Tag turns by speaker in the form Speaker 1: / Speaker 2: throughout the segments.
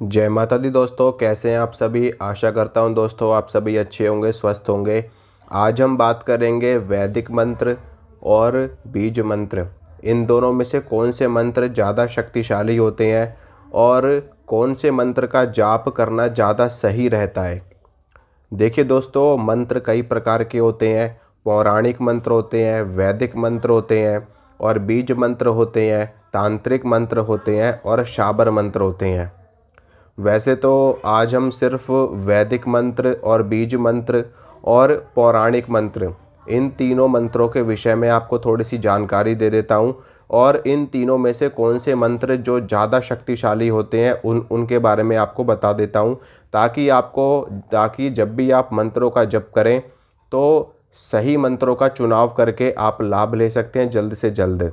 Speaker 1: जय माता दी दोस्तों, कैसे हैं आप सभी। आशा करता हूं दोस्तों आप सभी अच्छे होंगे, स्वस्थ होंगे। आज हम बात करेंगे वैदिक मंत्र और बीज मंत्र। इन दोनों में से कौन से मंत्र ज़्यादा शक्तिशाली होते हैं और कौन से मंत्र का जाप करना ज़्यादा सही रहता है। देखिए दोस्तों, मंत्र कई प्रकार के होते हैं। पौराणिक मंत्र होते हैं, वैदिक मंत्र होते हैं और बीज मंत्र होते हैं, तांत्रिक मंत्र होते हैं और शाबर मंत्र होते हैं। वैसे तो आज हम सिर्फ वैदिक मंत्र और बीज मंत्र और पौराणिक मंत्र, इन तीनों मंत्रों के विषय में आपको थोड़ी सी जानकारी दे देता हूँ और इन तीनों में से कौन से मंत्र जो ज़्यादा शक्तिशाली होते हैं उनके बारे में आपको बता देता हूँ, ताकि जब भी आप मंत्रों का जप करें तो सही मंत्रों का चुनाव करके आप लाभ ले सकते हैं जल्द से जल्द।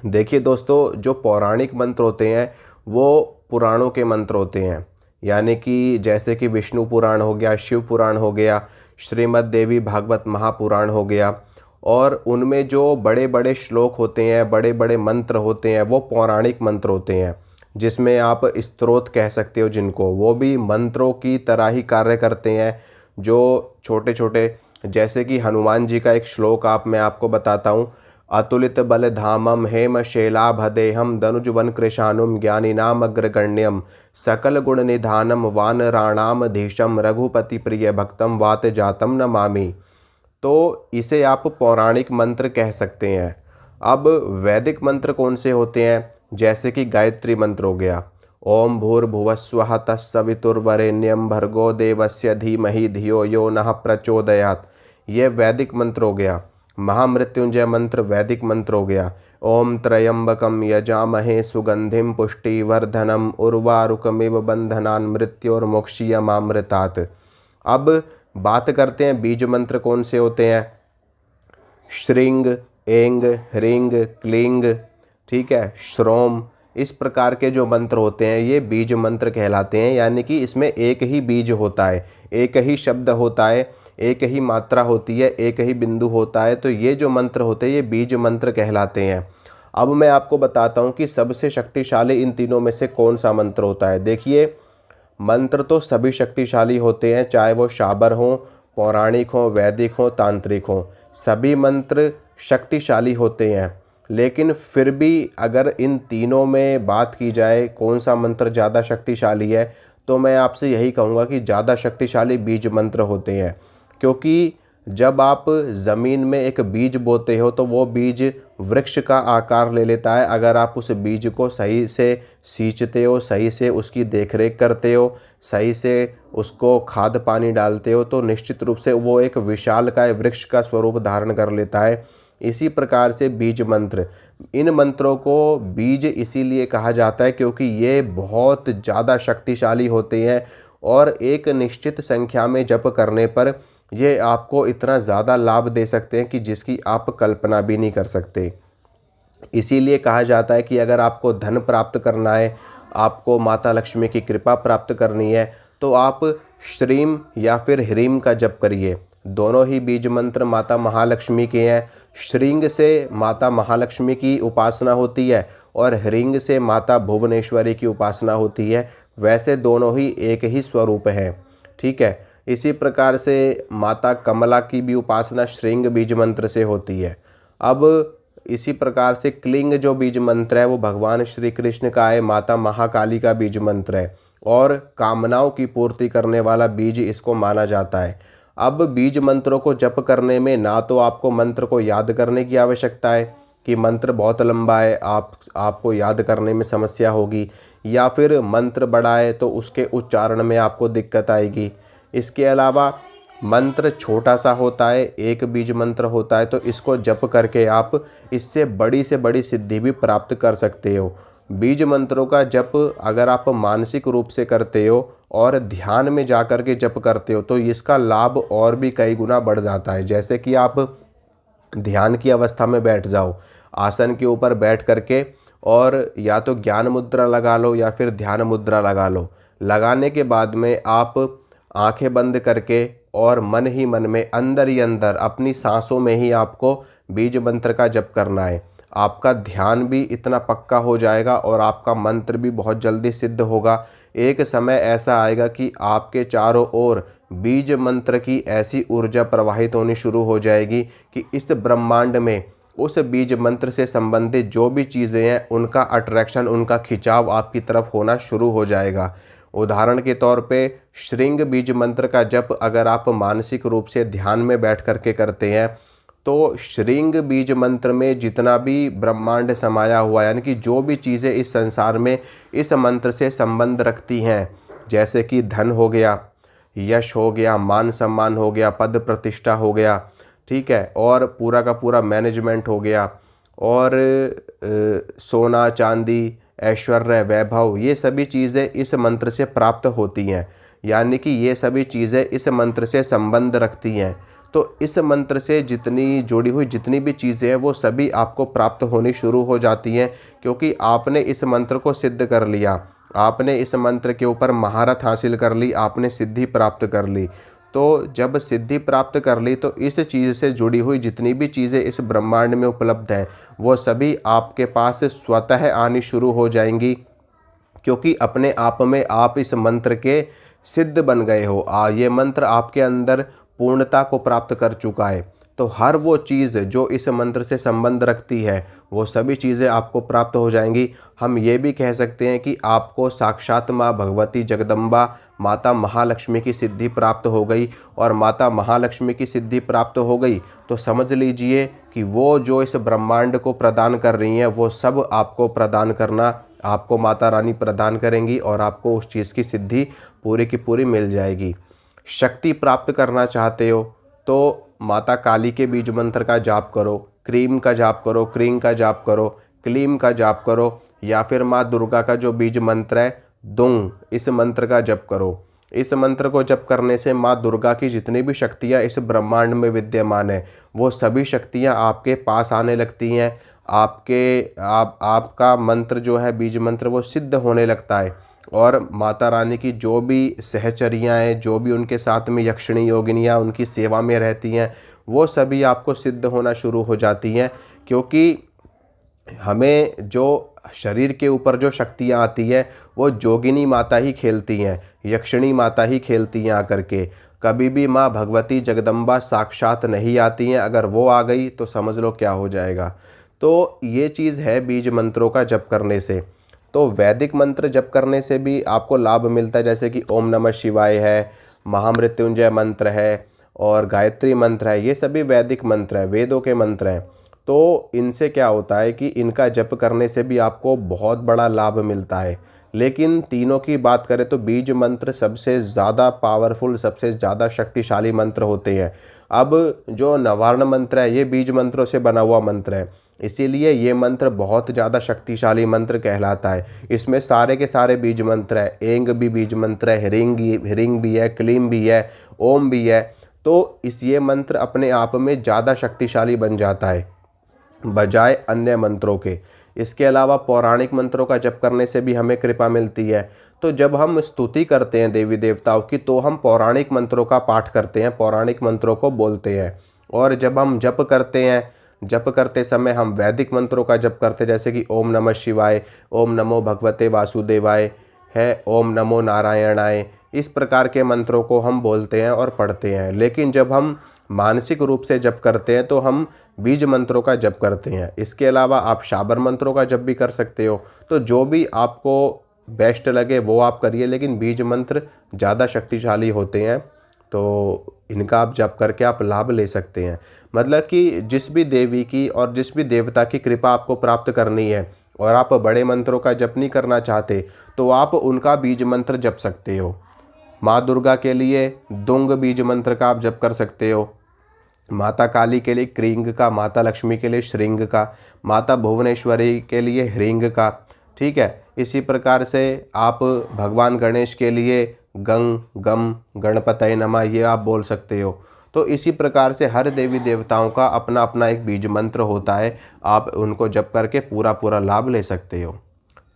Speaker 1: देखिए दोस्तों, जो पौराणिक मंत्र होते हैं वो पुराणों के मंत्र होते हैं, यानी कि जैसे कि विष्णु पुराण हो गया, शिव पुराण हो गया, श्रीमद् देवी भागवत महापुराण हो गया। और उनमें जो बड़े बड़े श्लोक होते हैं, बड़े बड़े मंत्र होते हैं, वो पौराणिक मंत्र होते हैं, जिसमें आप स्तोत्र कह सकते हो जिनको, वो भी मंत्रों की तरह ही कार्य करते हैं। जो छोटे छोटे, जैसे कि हनुमान जी का एक श्लोक मैं आपको बताता हूँ। अतुलित बल धामम हेम शैलाभदेहम दनुजवन कृशानुम ज्ञानिनाम अग्रगण्यम सकल गुण निधानम वानराणाम धीशम रघुपति प्रिय भक्तम वात जातम नमामि। तो इसे आप पौराणिक मंत्र कह सकते हैं। अब वैदिक मंत्र कौन से होते हैं, जैसे कि गायत्री मंत्र हो गया, ओम भूर्भुवस्वः तत्सवितुर्वरेण्यम भर्गो देवस्य धीमहि धियो यो नः प्रचोदयात्, ये वैदिक मंत्र हो गया। महामृत्युंजय मंत्र वैदिक मंत्र हो गया। ओम त्रयंबकम यजामहे सुगंधिम पुष्टिवर्धनम उर्वारुकमिव बंधनान् मृत्योर्मोक्षीयमामृतात्। अब बात करते हैं बीज मंत्र कौन से होते हैं। श्रृंग, एंग, ह्रींग, क्लींग, ठीक है, श्रोम, इस प्रकार के जो मंत्र होते हैं ये बीज मंत्र कहलाते हैं। यानी कि इसमें एक ही बीज होता है, एक ही शब्द होता है, एक ही मात्रा होती है, एक ही बिंदु होता है। तो ये जो मंत्र होते हैं ये बीज मंत्र कहलाते हैं। अब मैं आपको बताता हूँ कि सबसे शक्तिशाली इन तीनों में से कौन सा मंत्र होता है। देखिए, मंत्र तो सभी शक्तिशाली होते हैं, चाहे वो शाबर हों, पौराणिक हों, वैदिक हों, तांत्रिक हों, सभी मंत्र शक्तिशाली होते हैं। लेकिन फिर भी अगर इन तीनों में बात की जाए कौन सा मंत्र ज़्यादा शक्तिशाली है, तो मैं आपसे यही कहूँगा कि ज़्यादा शक्तिशाली बीज मंत्र होते हैं। क्योंकि जब आप ज़मीन में एक बीज बोते हो तो वो बीज वृक्ष का आकार ले लेता है। अगर आप उस बीज को सही से सींचते हो, सही से उसकी देखरेख करते हो, सही से उसको खाद पानी डालते हो, तो निश्चित रूप से वो एक विशालकाय वृक्ष का स्वरूप धारण कर लेता है। इसी प्रकार से बीज मंत्र, इन मंत्रों को बीज इसीलिए कहा जाता है क्योंकि ये बहुत ज़्यादा शक्तिशाली होते हैं और एक निश्चित संख्या में जप करने पर ये आपको इतना ज़्यादा लाभ दे सकते हैं कि जिसकी आप कल्पना भी नहीं कर सकते। इसीलिए कहा जाता है कि अगर आपको धन प्राप्त करना है, आपको माता लक्ष्मी की कृपा प्राप्त करनी है, तो आप श्रीम या फिर ह्रीम का जप करिए। दोनों ही बीज मंत्र माता महालक्ष्मी के हैं। श्रींग से माता महालक्ष्मी की उपासना होती है और ह्रींग से माता भुवनेश्वरी की उपासना होती है। वैसे दोनों ही एक ही स्वरूप हैं, ठीक है। इसी प्रकार से माता कमला की भी उपासना श्रृंग बीज मंत्र से होती है। अब इसी प्रकार से क्लिंग जो बीज मंत्र है वो भगवान श्री कृष्ण का है, माता महाकाली का बीज मंत्र है और कामनाओं की पूर्ति करने वाला बीज इसको माना जाता है। अब बीज मंत्रों को जप करने में ना तो आपको मंत्र को याद करने की आवश्यकता है कि मंत्र बहुत लंबा है, आपको याद करने में समस्या होगी, या फिर मंत्र बड़ा है तो उसके उच्चारण में आपको दिक्कत आएगी। इसके अलावा मंत्र छोटा सा होता है, एक बीज मंत्र होता है, तो इसको जप करके आप इससे से बड़ी सिद्धि भी प्राप्त कर सकते हो। बीज मंत्रों का जप अगर आप मानसिक रूप से करते हो और ध्यान में जा कर के जप करते हो तो इसका लाभ और भी कई गुना बढ़ जाता है। जैसे कि आप ध्यान की अवस्था में बैठ जाओ, आसन के ऊपर बैठ करके, और या तो ज्ञान मुद्रा लगा लो या फिर ध्यान मुद्रा लगा लो। लगाने के बाद में आप आंखें बंद करके और मन ही मन में अंदर ही अंदर अपनी सांसों में ही आपको बीज मंत्र का जप करना है। आपका ध्यान भी इतना पक्का हो जाएगा और आपका मंत्र भी बहुत जल्दी सिद्ध होगा। एक समय ऐसा आएगा कि आपके चारों ओर बीज मंत्र की ऐसी ऊर्जा प्रवाहित होनी शुरू हो जाएगी कि इस ब्रह्मांड में उस बीज मंत्र से संबंधित जो भी चीज़ें हैं उनका अट्रैक्शन, उनका खिंचाव आपकी तरफ होना शुरू हो जाएगा। उदाहरण के तौर पे श्रृंग बीज मंत्र का जप अगर आप मानसिक रूप से ध्यान में बैठ करके करते हैं तो श्रृंग बीज मंत्र में जितना भी ब्रह्मांड समाया हुआ है, यानी कि जो भी चीज़ें इस संसार में इस मंत्र से संबंध रखती हैं, जैसे कि धन हो गया, यश हो गया, मान सम्मान हो गया, पद प्रतिष्ठा हो गया, ठीक है, और पूरा का पूरा मैनेजमेंट हो गया, और सोना चांदी, ऐश्वर्य, वैभव, ये सभी चीज़ें इस मंत्र से प्राप्त होती हैं। यानी कि ये सभी चीज़ें इस मंत्र से संबंध रखती हैं। तो इस मंत्र से जितनी जुड़ी हुई जितनी भी चीज़ें हैं वो सभी आपको प्राप्त होनी शुरू हो जाती हैं, क्योंकि आपने इस मंत्र को सिद्ध कर लिया, आपने इस मंत्र के ऊपर महारत हासिल कर ली, आपने सिद्धि प्राप्त कर ली। तो जब सिद्धि प्राप्त कर ली तो इस चीज़ से जुड़ी हुई जितनी भी चीज़ें इस ब्रह्मांड में उपलब्ध हैं वो सभी आपके पास स्वतः आनी शुरू हो जाएंगी, क्योंकि अपने आप में आप इस मंत्र के सिद्ध बन गए हो। ये मंत्र आपके अंदर पूर्णता को प्राप्त कर चुका है। तो हर वो चीज़ जो इस मंत्र से संबंध रखती है वो सभी चीज़ें आपको प्राप्त हो जाएंगी। हम ये भी कह सकते हैं कि आपको साक्षात माँ भगवती जगदम्बा माता महालक्ष्मी की सिद्धि प्राप्त हो गई, और माता महालक्ष्मी की सिद्धि प्राप्त हो गई तो समझ लीजिए कि वो जो इस ब्रह्मांड को प्रदान कर रही हैं वो सब आपको प्रदान करना, आपको माता रानी प्रदान करेंगी और आपको उस चीज़ की सिद्धि पूरी की पूरी मिल जाएगी। शक्ति प्राप्त करना चाहते हो तो माता काली के बीज मंत्र का जाप करो, क्रीम का जाप करो, क्रीम का जाप करो, क्लीम का जाप करो, या फिर माँ दुर्गा का जो बीज मंत्र है दुंग, इस मंत्र का जप करो। इस मंत्र को जप करने से माँ दुर्गा की जितनी भी शक्तियाँ इस ब्रह्मांड में विद्यमान है वो सभी शक्तियाँ आपके पास आने लगती हैं। आपका मंत्र जो है बीज मंत्र वो सिद्ध होने लगता है, और माता रानी की जो भी सहचरियाँ हैं, जो भी उनके साथ में यक्षिणी योगिनियाँ उनकी सेवा में रहती हैं वो सभी आपको सिद्ध होना शुरू हो जाती हैं। क्योंकि हमें जो शरीर के ऊपर जो शक्तियाँ आती हैं वो जोगिनी माता ही खेलती हैं, यक्षिणी माता ही खेलती हैं आकर के। कभी भी माँ भगवती जगदम्बा साक्षात नहीं आती हैं, अगर वो आ गई तो समझ लो क्या हो जाएगा। तो ये चीज़ है बीज मंत्रों का जप करने से। तो वैदिक मंत्र जप करने से भी आपको लाभ मिलता है, जैसे कि ओम नमः शिवाय है, महामृत्युंजय मंत्र है और गायत्री मंत्र है, ये सभी वैदिक मंत्र हैं, वेदों के मंत्र हैं। तो इनसे क्या होता है कि इनका जप करने से भी आपको बहुत बड़ा लाभ मिलता है। लेकिन तीनों की बात करें तो बीज मंत्र सबसे ज़्यादा पावरफुल, सबसे ज़्यादा शक्तिशाली मंत्र होते हैं। अब जो नवार्ण मंत्र है ये बीज मंत्रों से बना हुआ मंत्र है, इसीलिए ये मंत्र बहुत ज़्यादा शक्तिशाली मंत्र कहलाता है। इसमें सारे के सारे बीज मंत्र है, एंग भी बीज मंत्र है, ह्रींग भी है, क्लीम भी है, ओम भी है। तो ये मंत्र अपने आप में ज़्यादा शक्तिशाली बन जाता है बजाय अन्य मंत्रों के। इसके अलावा पौराणिक मंत्रों का जप करने से भी हमें कृपा मिलती है। तो जब हम स्तुति करते हैं देवी देवताओं की तो हम पौराणिक मंत्रों का पाठ करते हैं, पौराणिक मंत्रों को बोलते हैं। और जब हम जप करते हैं, जप करते समय हम वैदिक मंत्रों का जप करते हैं, जैसे कि ओम नमः शिवाय, ओम नमो भगवते वासुदेवाय है, ओम नमो नारायणाय, इस प्रकार के मंत्रों को हम बोलते हैं और पढ़ते हैं। लेकिन जब हम मानसिक रूप से जप करते हैं तो हम बीज मंत्रों का जप करते हैं। इसके अलावा आप शाबर मंत्रों का जप भी कर सकते हो। तो जो भी आपको बेस्ट लगे वो आप करिए, लेकिन बीज मंत्र ज़्यादा शक्तिशाली होते हैं तो इनका आप जप करके आप लाभ ले सकते हैं। मतलब कि जिस भी देवी की और जिस भी देवता की कृपा आपको प्राप्त करनी है और आप बड़े मंत्रों का जप नहीं करना चाहते तो आप उनका बीज मंत्र जप सकते हो। माँ दुर्गा के लिए दुंग बीज मंत्र का आप जप कर सकते हो, माता काली के लिए क्रींग का, माता लक्ष्मी के लिए श्रृंग का, माता भुवनेश्वरी के लिए ह्रींग का, ठीक है। इसी प्रकार से आप भगवान गणेश के लिए गंग गम गणपतये नमः ये आप बोल सकते हो। तो इसी प्रकार से हर देवी देवताओं का अपना अपना एक बीज मंत्र होता है, आप उनको जप करके पूरा लाभ ले सकते हो।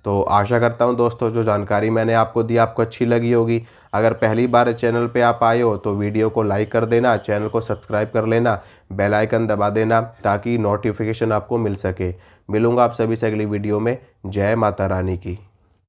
Speaker 1: तो आशा करता हूँ दोस्तों जो जानकारी मैंने आपको दी आपको अच्छी लगी होगी। अगर पहली बार चैनल पे आप आए हो तो वीडियो को लाइक कर देना, चैनल को सब्सक्राइब कर लेना, बेल आइकन दबा देना ताकि नोटिफिकेशन आपको मिल सके। मिलूंगा आप सभी से अगली वीडियो में। जय माता रानी की।